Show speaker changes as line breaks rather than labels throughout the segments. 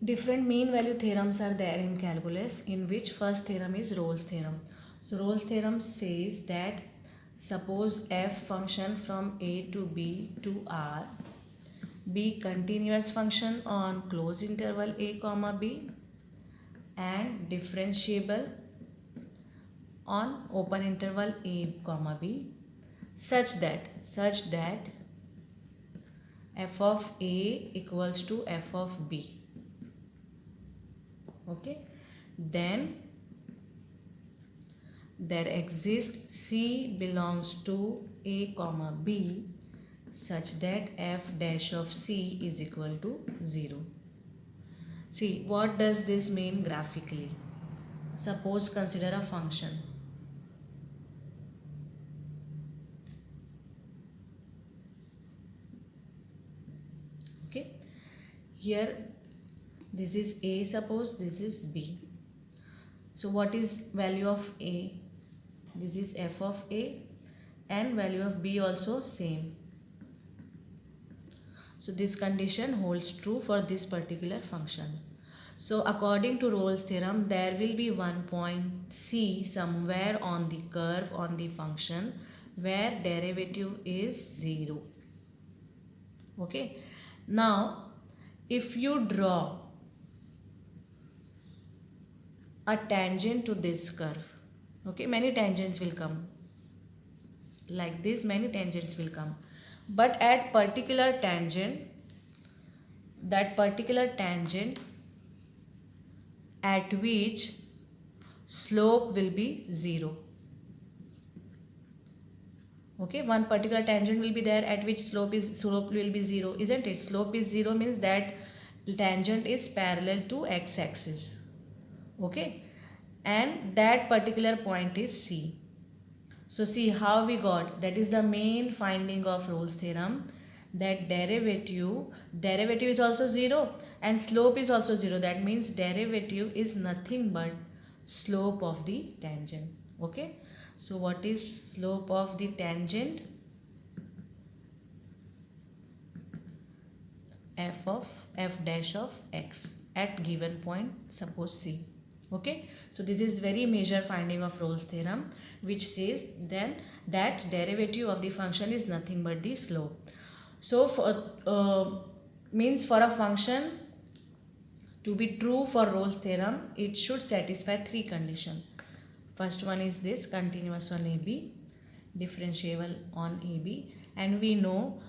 Different mean value theorems are there in calculus, in which first theorem is Rolle's theorem. So Rolle's theorem says that suppose f function from a to b to r be continuous function on closed interval a comma b and differentiable on open interval a comma b such that f of a equals to f of b. Okay, then there exists c belongs to a comma b such that f dash of c is equal to 0. See, what does this mean graphically? Suppose consider a function. Okay, here this is a, suppose this is b. So what is value of a? This is f of a, and value of b also same. So this condition holds true for this particular function. So according to Rolle's theorem, there will be one point C somewhere on the curve on the function where derivative is 0. Okay. Now, if you draw a tangent to this curve, okay, many tangents will come. Like this, many tangents will come. But at particular tangent, that particular tangent at which slope will be 0. Okay, one particular tangent will be there at which slope will be 0, isn't it? Slope is 0 means that tangent is parallel to x-axis. Okay, and that particular point is C. So see how we got, that is the main finding of Rolle's theorem, that derivative is also 0 and slope is also 0. That means derivative is nothing but slope of the tangent. Okay, so what is slope of the tangent? f dash of x at given point, suppose C. Okay, so this is very major finding of Rolle's theorem, which says then that derivative of the function is nothing but the slope. So for means for a function to be true for Rolle's theorem, it should satisfy three conditions. First one is this: continuous on AB, differentiable on AB, and we know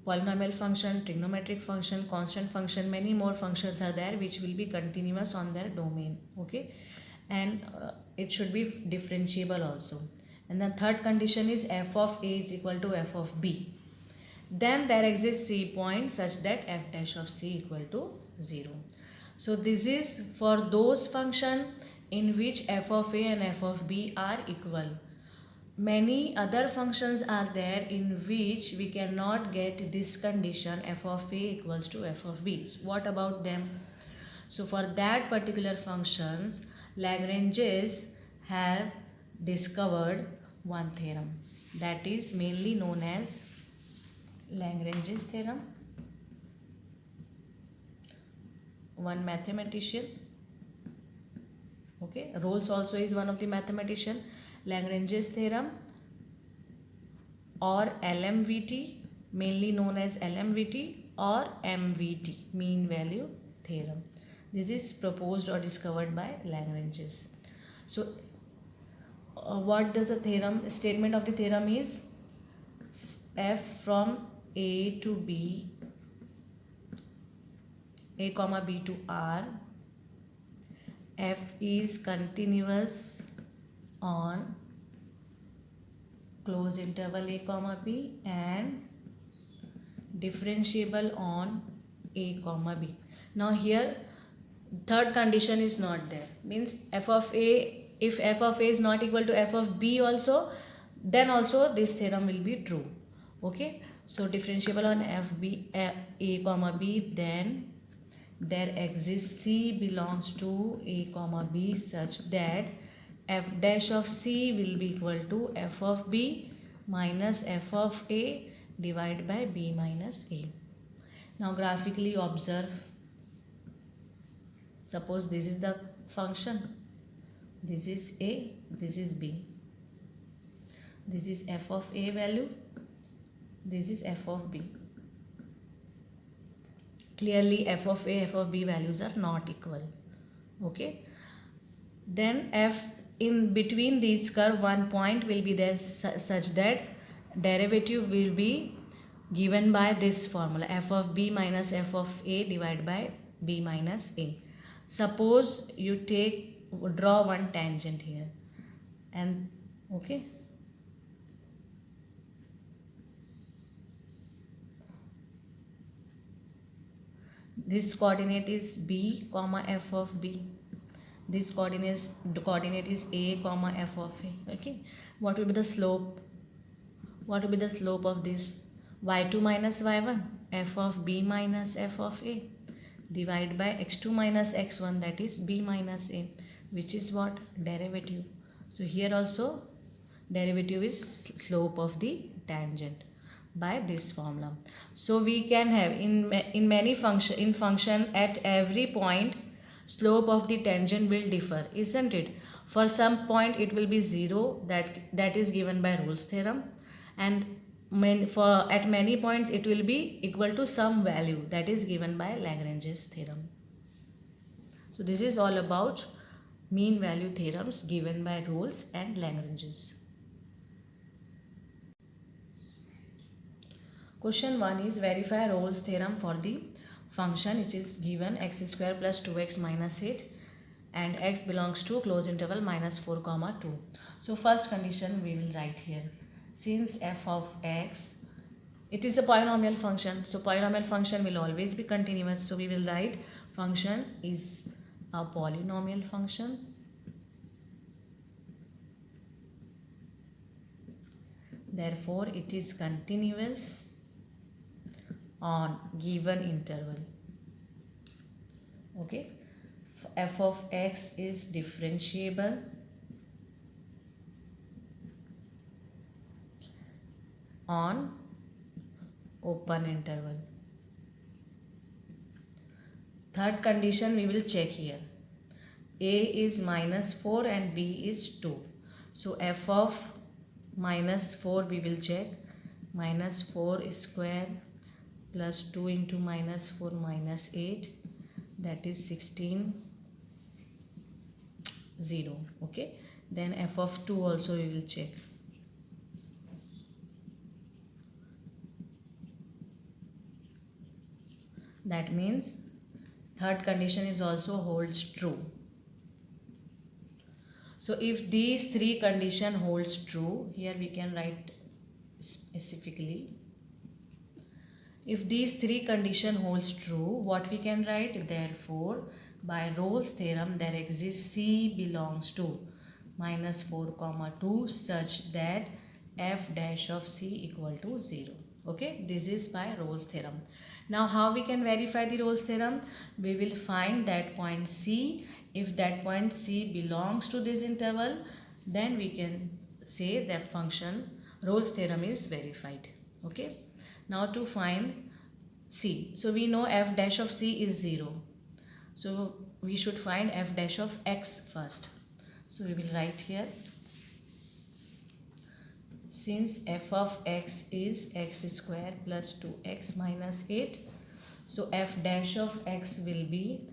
polynomial function, trigonometric function, constant function, many more functions are there which will be continuous on their domain. Okay, and it should be differentiable also. And the third condition is f of a is equal to f of b. Then there exists C point such that f dash of c equal to 0. So this is for those function in which f of a and f of b are equal. Many other functions are there in which we cannot get this condition f of a equals to f of b. So what about them? So for that particular functions, Lagrange's have discovered one theorem that is mainly known as Lagrange's theorem. One mathematician, okay, Rolle's also is one of the mathematician. Lagrange's theorem or LMVT, mainly known as LMVT or MVT, mean value theorem. This is proposed or discovered by Lagrange's. So what does the theorem, statement of the theorem is, f from a to b, a comma b to r, f is continuous on closed interval a comma b and differentiable on a comma b. Now here third condition is not there, means f of a, if f of a is not equal to f of b also, then also this theorem will be true. Okay, so differentiable on a comma b, then there exists c belongs to a comma b such that f dash of c will be equal to f of b minus f of a divided by b minus a. Now graphically observe. Suppose this is the function. This is A, this is B. This is f of A value. This is f of B. Clearly f of A, f of B values are not equal. Okay. Then f in between these curve, one point will be there such that derivative will be given by this formula, f of B minus f of A divided by B minus A. Suppose you draw one tangent here, and okay, this coordinate is B comma f of B. This coordinate is A comma f of A. Okay, what will be the slope? What will be the slope of this? y2 minus y1, f of B minus f of A, divided by x2 minus x1, that is B minus A, which is what? Derivative. So here also derivative is slope of the tangent by this formula. So we can have in many function at every point slope of the tangent will differ, isn't it? For some point it will be 0, that is given by Rolle's theorem, and at many points it will be equal to some value, that is given by Lagrange's theorem. So this is all about mean value theorems given by Rolle's and Lagrange's. Question 1 is verify Rolle's theorem for the function which is given x square plus 2x minus 8 and x belongs to closed interval minus 4 comma 2. So first condition we will write here. Since f of x, it is a polynomial function, so polynomial function will always be continuous, so we will write function is a polynomial function therefore it is continuous on given interval. Okay, f of x is differentiable on open interval. Third condition we will check here. A is minus 4 and B is 2. So f of minus 4 we will check. Minus 4 square plus 2 into minus 4 minus 8, that is 16, 0. Okay. Then f of 2 also we will check. That means third condition is also holds true. So if these three condition holds true, here we can write specifically. If these three condition holds true, what we can write? Therefore, by Rolle's theorem, there exists C belongs to minus 4 comma 2 such that f dash of C equal to 0. Okay, this is by Rolle's theorem. Now how we can verify the Rolle's theorem? We will find that point C. If that point C belongs to this interval, then we can say that function Rolle's theorem is verified. Okay. Now to find C. So we know f dash of C is 0. So we should find f dash of x first. So we will write here. Since f of x is x square plus 2x minus 8, so f dash of x will be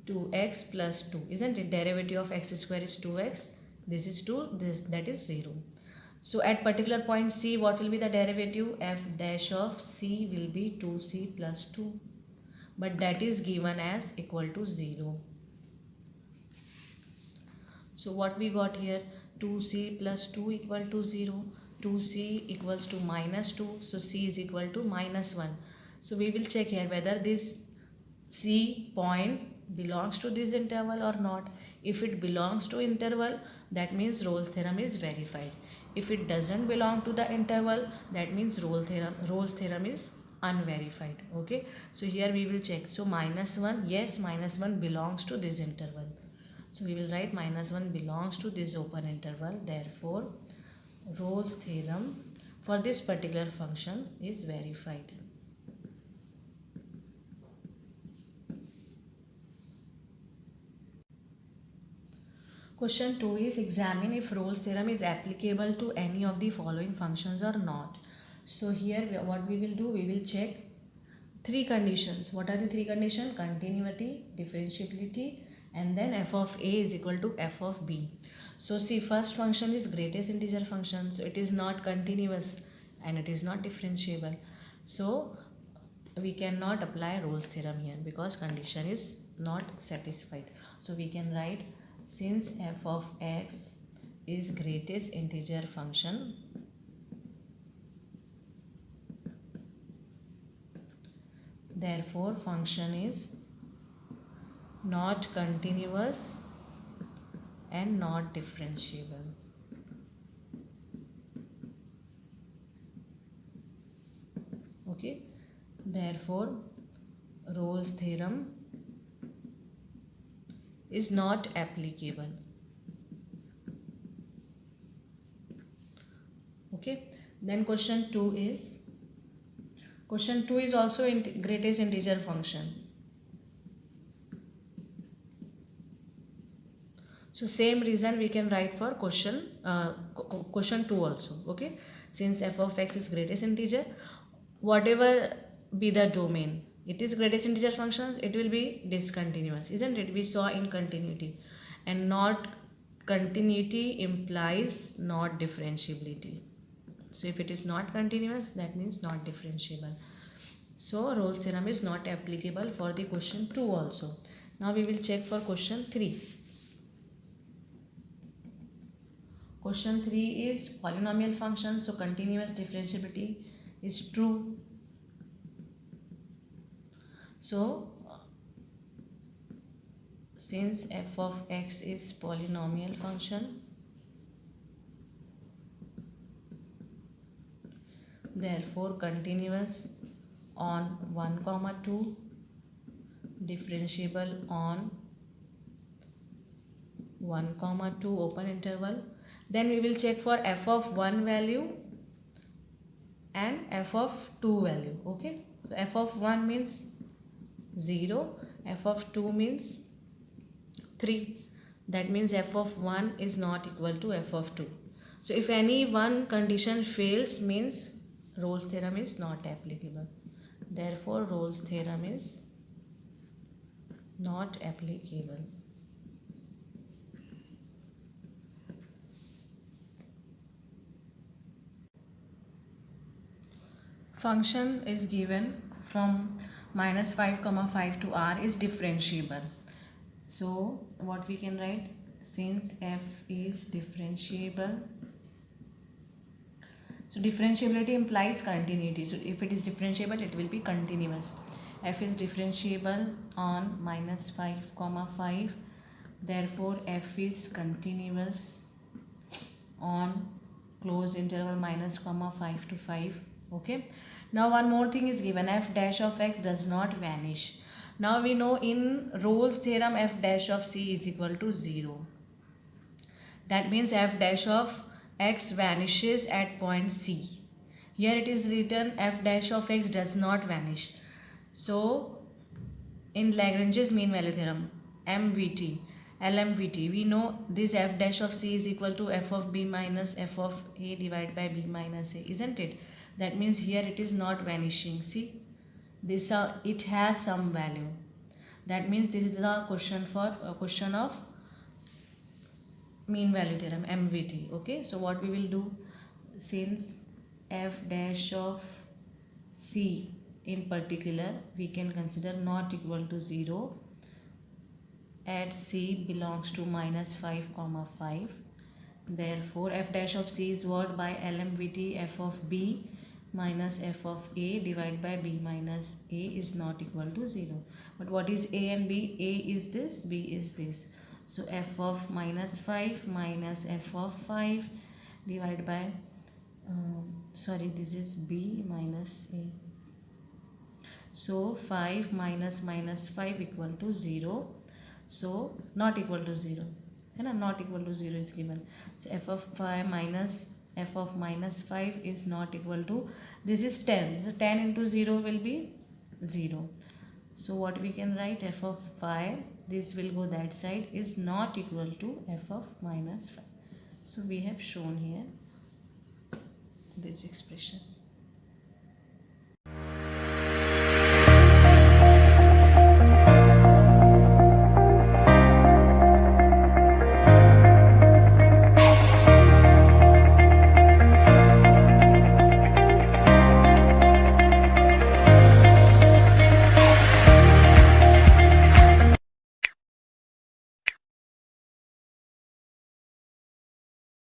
2x plus 2, isn't it? Derivative of x square is 2x, this is 2, that is 0. So at particular point C, what will be the derivative? F dash of C will be 2c plus 2, but that is given as equal to 0. So what we got here? 2c plus 2 equal to 0. 2c equals to minus 2. So c is equal to minus 1. So we will check here whether this c point belongs to this interval or not. If it belongs to interval, that means Rolle's theorem is verified. If it doesn't belong to the interval, that means Rolle's theorem is unverified. Okay. So here we will check. So minus 1, yes, minus 1 belongs to this interval. So we will write minus 1 belongs to this open interval. Therefore, Rolle's theorem for this particular function is verified. Question 2 is examine if Rolle's theorem is applicable to any of the following functions or not. So here what we will do, we will check three conditions. What are the three conditions? Continuity, differentiability, and then f of a is equal to f of b. So see, first function is greatest integer function, so it is not continuous and it is not differentiable. So we cannot apply Rolle's theorem here because condition is not satisfied. So we can write, since f of x is greatest integer function, therefore function is not continuous and not differentiable. Okay, therefore Rolle's theorem is not applicable. Okay, then question 2 is also greatest integer function. So same reason we can write for question 2 also. Okay, since f of x is greatest integer, whatever be the domain, it is greatest integer functions, it will be discontinuous, isn't it? We saw in continuity, and not continuity implies not differentiability. So if it is not continuous, that means not differentiable. So Rolle's theorem is not applicable for the question 2 also. Now we will check for question 3. Question 3 is polynomial function, so continuous differentiability is true. So since f of x is polynomial function, therefore continuous on 1, 2, differentiable on 1, 2 open interval. Then we will check for f of 1 value and f of 2 value. Okay, so f of 1 means 0, f of 2 means 3. That means f of 1 is not equal to f of 2. So if any one condition fails, means Rolle's theorem is not applicable. Therefore Rolle's theorem is not applicable. Function is given from minus 5, 5 to r is differentiable. So what we can write, since f is differentiable, so differentiability implies continuity. So if it is differentiable, it will be continuous. F is differentiable on minus 5, 5. Therefore f is continuous on closed interval minus 5 to 5. Okay, now one more thing is given, f dash of x does not vanish. Now we know in Rolle's theorem f dash of c is equal to 0. That means f dash of x vanishes at point c. Here it is written f dash of x does not vanish. So in Lagrange's mean value theorem, MVT, LMVT, we know this f dash of c is equal to f of b minus f of a divided by b minus a, isn't it? That means here it is not vanishing. See, this it has some value. That means this is a question of mean value theorem, MVT. Okay, so what we will do, since f dash of c in particular we can consider not equal to 0 at c belongs to minus 5, 5. Therefore f dash of c is what? By LMVT, f of b minus f of a divided by b minus a is not equal to 0. But what is a and b? A is this, b is this. So f of minus 5 minus f of 5 divided by this is b minus a. So 5 minus 5 equal to 0. So not equal to 0. Not equal to 0 is given. So f of 5 minus f of minus 5 is not equal to, this is 10. So 10 into 0 will be 0. So what we can write, f of 5 this will go that side, is not equal to f of minus 5. So we have shown here this expression.